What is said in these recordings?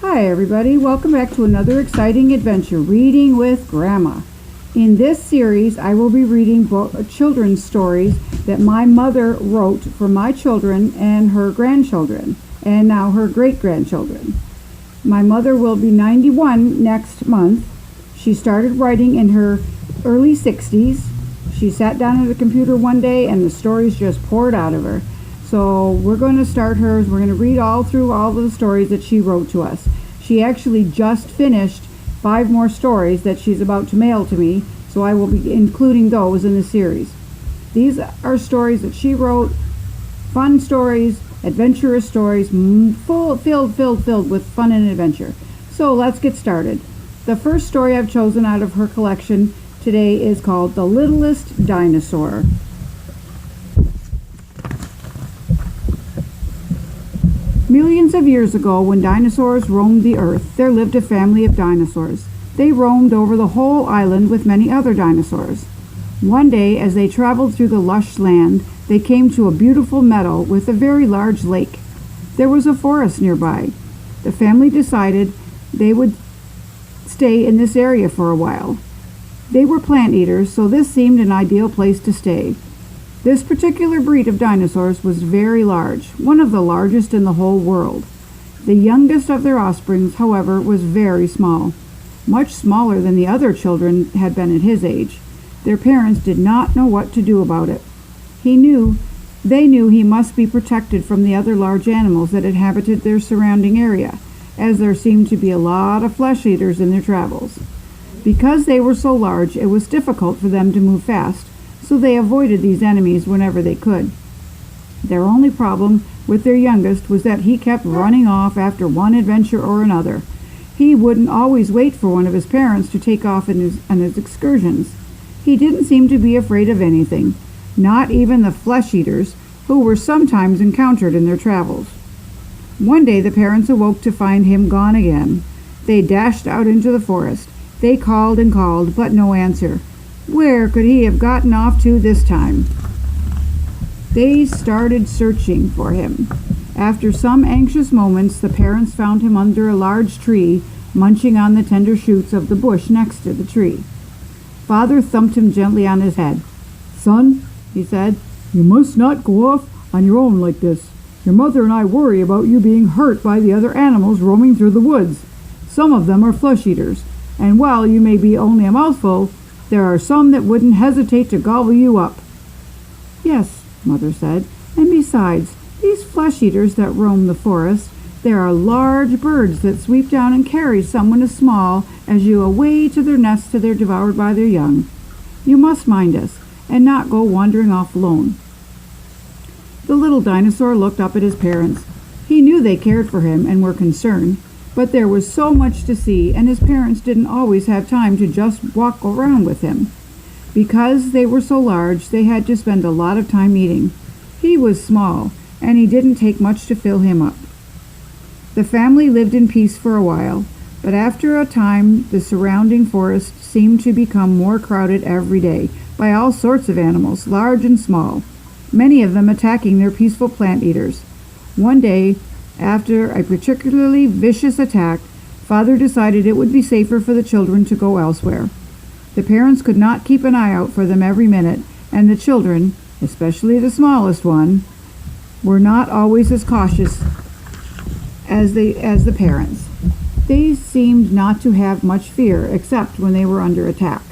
Hi everybody, welcome back to another exciting adventure, Reading with Grandma. In this series, I will be reading children's stories that my mother wrote for my children and her grandchildren, and now her great-grandchildren. My mother will be 91 next month. She started writing in her early 60s. She sat down at a computer one day and the stories just poured out of her. So we're going to start hers. We're going to read all of the stories that she wrote to us. She actually just finished 5 more stories that she's about to mail to me, so I will be including those in the series. These are stories that she wrote, fun stories, adventurous stories, filled with fun and adventure. So let's get started. The first story I've chosen out of her collection today is called The Littlest Dinosaur. Millions of years ago, when dinosaurs roamed the earth, there lived a family of dinosaurs. They roamed over the whole island with many other dinosaurs. One day, as they traveled through the lush land, they came to a beautiful meadow with a very large lake. There was a forest nearby. The family decided they would stay in this area for a while. They were plant eaters, so this seemed an ideal place to stay. This particular breed of dinosaurs was very large, one of the largest in the whole world. The youngest of their offspring, however, was very small, much smaller than the other children had been at his age. Their parents did not know what to do about it. They knew he must be protected from the other large animals that inhabited their surrounding area, as there seemed to be a lot of flesh eaters in their travels. Because they were so large, it was difficult for them to move fast, so they avoided these enemies whenever they could. Their only problem with their youngest was that he kept running off after one adventure or another. He wouldn't always wait for one of his parents to take off on his excursions. He didn't seem to be afraid of anything, not even the flesh eaters, who were sometimes encountered in their travels. One day the parents awoke to find him gone again. They dashed out into the forest. They called and called, but no answer. Where could he have gotten off to this time? They started searching for him. After some anxious moments, the parents found him under a large tree, munching on the tender shoots of the bush next to the tree. Father thumped him gently on his head. "Son," he said, "you must not go off on your own like this. Your mother and I worry about you being hurt by the other animals roaming through the woods. Some of them are flesh eaters, and while you may be only a mouthful, there are some that wouldn't hesitate to gobble you up." "Yes," Mother said, "and besides, these flesh eaters that roam the forest, there are large birds that sweep down and carry someone as small as you away to their nests till they're devoured by their young. You must mind us, and not go wandering off alone." The little dinosaur looked up at his parents. He knew they cared for him and were concerned, but there was so much to see, and his parents didn't always have time to just walk around with him. Because they were so large, they had to spend a lot of time eating. He was small, and he didn't take much to fill him up. The family lived in peace for a while, but after a time, the surrounding forest seemed to become more crowded every day by all sorts of animals, large and small, many of them attacking their peaceful plant eaters. One day, after a particularly vicious attack, Father decided it would be safer for the children to go elsewhere. The parents could not keep an eye out for them every minute, and the children, especially the smallest one, were not always as cautious as the parents. They seemed not to have much fear, except when they were under attack.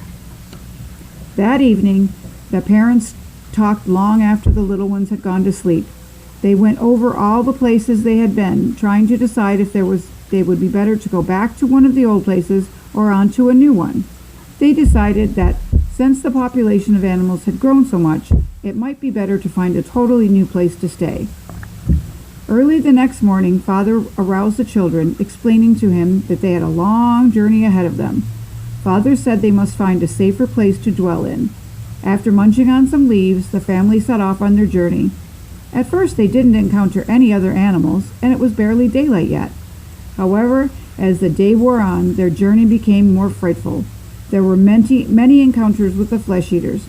That evening, the parents talked long after the little ones had gone to sleep. They went over all the places they had been, trying to decide if they would be better to go back to one of the old places or on to a new one. They decided that since the population of animals had grown so much, it might be better to find a totally new place to stay. Early the next morning, Father aroused the children, explaining to him that they had a long journey ahead of them. Father said they must find a safer place to dwell in. After munching on some leaves, the family set off on their journey. At first they didn't encounter any other animals, and it was barely daylight yet. However, as the day wore on, their journey became more frightful. There were many encounters with the flesh eaters,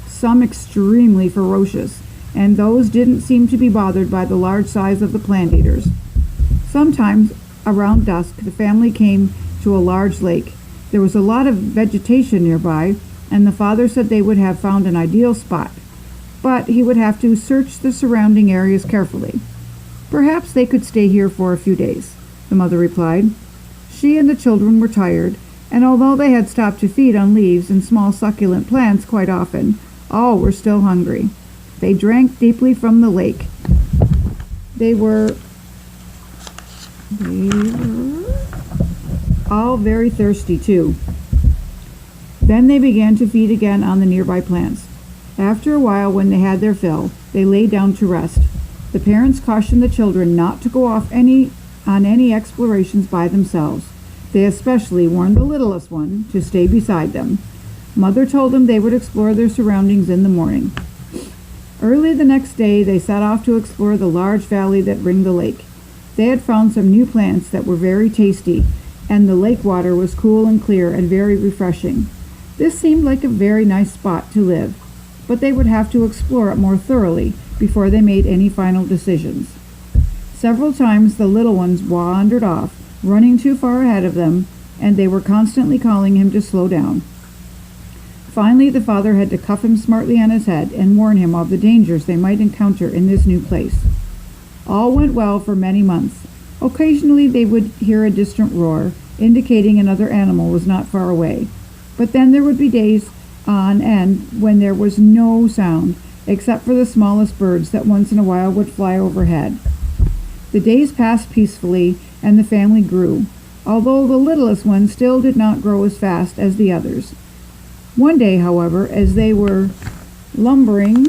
some extremely ferocious, and those didn't seem to be bothered by the large size of the plant eaters. Sometimes around dusk, the family came to a large lake. There was a lot of vegetation nearby, and the father said they would have found an ideal spot, but he would have to search the surrounding areas carefully. Perhaps they could stay here for a few days, the mother replied. She and the children were tired, and although they had stopped to feed on leaves and small succulent plants quite often, all were still hungry. They drank deeply from the lake. They were all very thirsty too. Then they began to feed again on the nearby plants. After a while, when they had their fill, they lay down to rest. The parents cautioned the children not to go off on any explorations by themselves. They especially warned the littlest one to stay beside them. Mother told them they would explore their surroundings in the morning. Early the next day, they set off to explore the large valley that ringed the lake. They had found some new plants that were very tasty, and the lake water was cool and clear and very refreshing. This seemed like a very nice spot to live, but they would have to explore it more thoroughly before they made any final decisions. Several times the little ones wandered off, running too far ahead of them, and they were constantly calling him to slow down. Finally, the father had to cuff him smartly on his head and warn him of the dangers they might encounter in this new place. All went well for many months. Occasionally they would hear a distant roar, indicating another animal was not far away. But then there would be days on end when there was no sound, except for the smallest birds that once in a while would fly overhead. The days passed peacefully, and the family grew, although the littlest one still did not grow as fast as the others. One day, however, as they were lumbering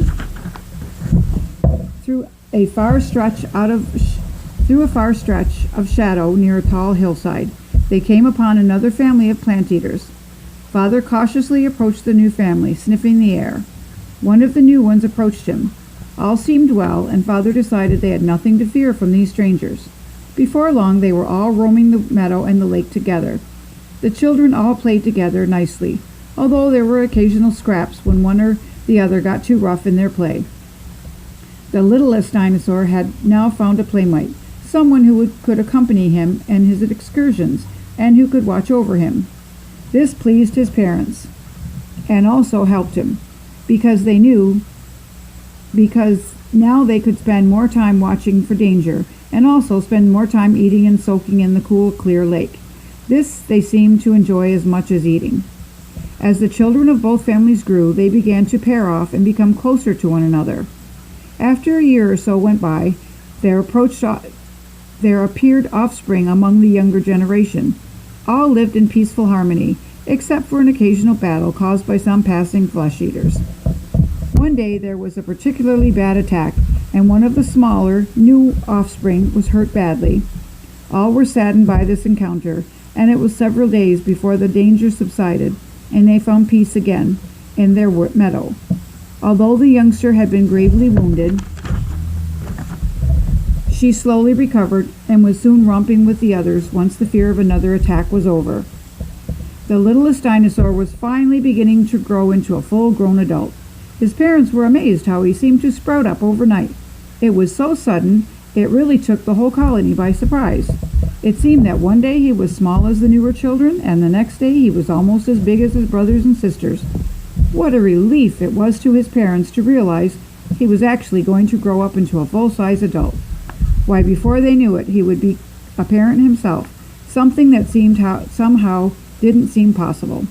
through a far stretch of shadow near a tall hillside, they came upon another family of plant eaters. Father cautiously approached the new family, sniffing the air. One of the new ones approached him. All seemed well, and Father decided they had nothing to fear from these strangers. Before long, they were all roaming the meadow and the lake together. The children all played together nicely, although there were occasional scraps when one or the other got too rough in their play. The littlest dinosaur had now found a playmate, someone who could accompany him in his excursions, and who could watch over him. This pleased his parents, and also helped him, because now they could spend more time watching for danger, and also spend more time eating and soaking in the cool, clear lake. This they seemed to enjoy as much as eating. As the children of both families grew, they began to pair off and become closer to one another. After a year or so went by, there appeared offspring among the younger generation. All lived in peaceful harmony, except for an occasional battle caused by some passing flesh-eaters. One day there was a particularly bad attack, and one of the smaller, new offspring was hurt badly. All were saddened by this encounter, and it was several days before the danger subsided, and they found peace again in their meadow. Although the youngster had been gravely wounded, she slowly recovered and was soon romping with the others once the fear of another attack was over. The littlest dinosaur was finally beginning to grow into a full-grown adult. His parents were amazed how he seemed to sprout up overnight. It was so sudden, it really took the whole colony by surprise. It seemed that one day he was small as the newer children, and the next day he was almost as big as his brothers and sisters. What a relief it was to his parents to realize he was actually going to grow up into a full-size adult. Why, before they knew it, he would be a parent himself, something that somehow didn't seem possible.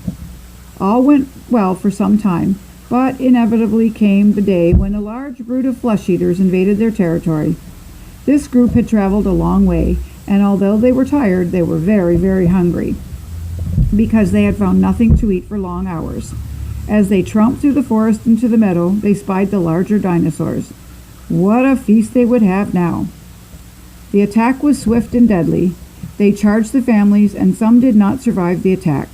All went well for some time, but inevitably came the day when a large brood of flesh-eaters invaded their territory. This group had traveled a long way, and although they were tired, they were very, very hungry, because they had found nothing to eat for long hours. As they tromped through the forest into the meadow, they spied the larger dinosaurs. What a feast they would have now! The attack was swift and deadly. They charged the families, and some did not survive the attack.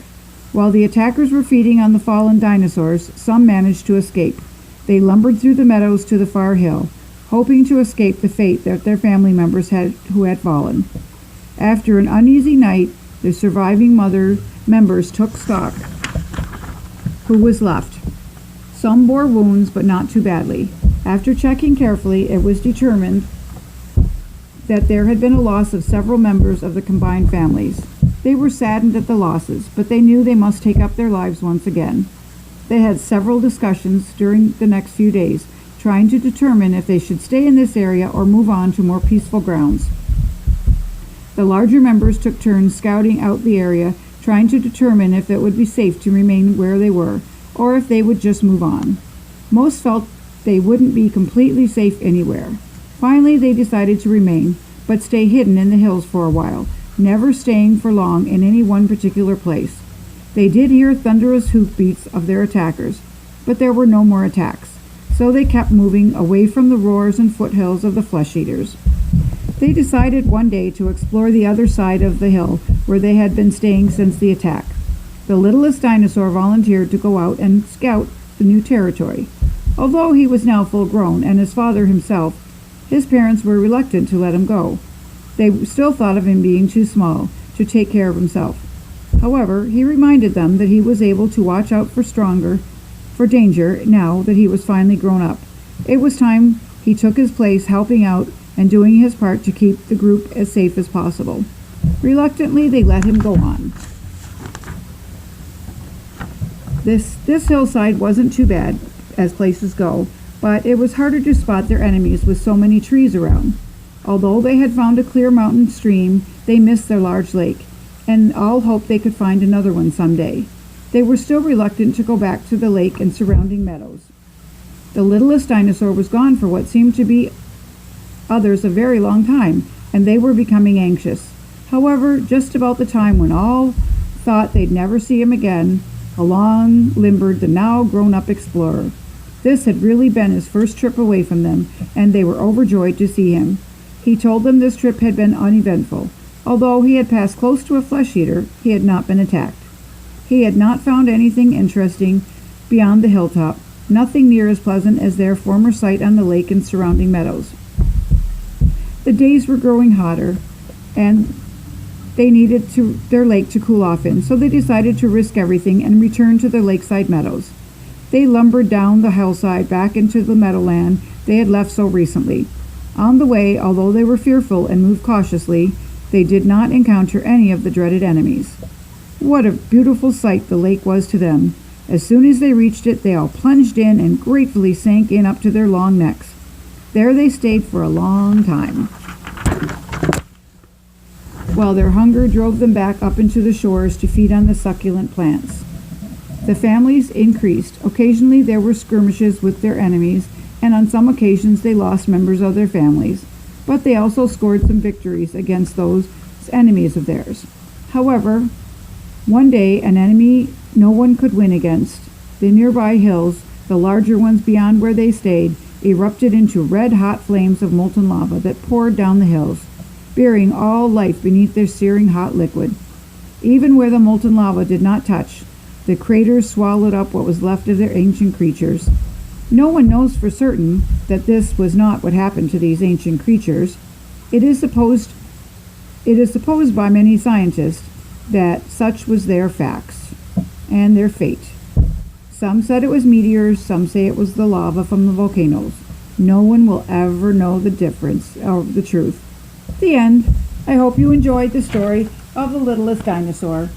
While the attackers were feeding on the fallen dinosaurs, some managed to escape. They lumbered through the meadows to the far hill, hoping to escape the fate that their family members who had fallen. After an uneasy night, the surviving members took stock who was left. Some bore wounds, but not too badly. After checking carefully, it was determined that there had been a loss of several members of the combined families. They were saddened at the losses, but they knew they must take up their lives once again. They had several discussions during the next few days, trying to determine if they should stay in this area or move on to more peaceful grounds. The larger members took turns scouting out the area, trying to determine if it would be safe to remain where they were, or if they would just move on. Most felt they wouldn't be completely safe anywhere. Finally, they decided to remain, but stay hidden in the hills for a while, never staying for long in any one particular place. They did hear thunderous hoofbeats of their attackers, but there were no more attacks, so they kept moving away from the roars and foothills of the flesh-eaters. They decided one day to explore the other side of the hill where they had been staying since the attack. The littlest dinosaur volunteered to go out and scout the new territory. Although he was now full grown, and his father himself, his parents were reluctant to let him go. They still thought of him being too small to take care of himself. However, he reminded them that he was able to watch out for danger now that he was finally grown up. It was time he took his place helping out and doing his part to keep the group as safe as possible. Reluctantly, they let him go on. This hillside wasn't too bad, as places go, but it was harder to spot their enemies with so many trees around. Although they had found a clear mountain stream, they missed their large lake, and all hoped they could find another one someday. They were still reluctant to go back to the lake and surrounding meadows. The littlest dinosaur was gone for what seemed to be others a very long time, and they were becoming anxious. However, just about the time when all thought they'd never see him again, along limbered the now grown-up explorer. This had really been his first trip away from them, and they were overjoyed to see him. He told them this trip had been uneventful. Although he had passed close to a flesh-eater, he had not been attacked. He had not found anything interesting beyond the hilltop, nothing near as pleasant as their former sight on the lake and surrounding meadows. The days were growing hotter, and they needed their lake to cool off in, so they decided to risk everything and return to their lakeside meadows. They lumbered down the hillside back into the meadowland they had left so recently. On the way, although they were fearful and moved cautiously, they did not encounter any of the dreaded enemies. What a beautiful sight the lake was to them. As soon as they reached it, they all plunged in and gratefully sank in up to their long necks. There they stayed for a long time, while their hunger drove them back up into the shores to feed on the succulent plants. The families increased. Occasionally there were skirmishes with their enemies, and on some occasions they lost members of their families, but they also scored some victories against those enemies of theirs. However, one day an enemy no one could win against, the nearby hills, the larger ones beyond where they stayed, erupted into red-hot flames of molten lava that poured down the hills, burying all life beneath their searing hot liquid. Even where the molten lava did not touch, the craters swallowed up what was left of their ancient creatures. No one knows for certain that this was not what happened to these ancient creatures. It is supposed by many scientists that such was their facts and their fate. Some said it was meteors, some say it was the lava from the volcanoes. No one will ever know the difference or the truth. The end. I hope you enjoyed the story of the littlest dinosaur.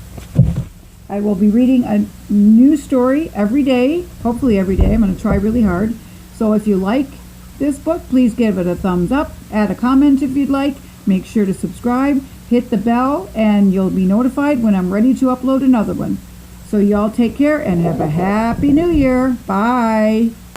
I will be reading a new story every day, hopefully every day. I'm going to try really hard. So if you like this book, please give it a thumbs up, add a comment if you'd like, make sure to subscribe, hit the bell, and you'll be notified when I'm ready to upload another one. So y'all take care and have a happy new year. Bye.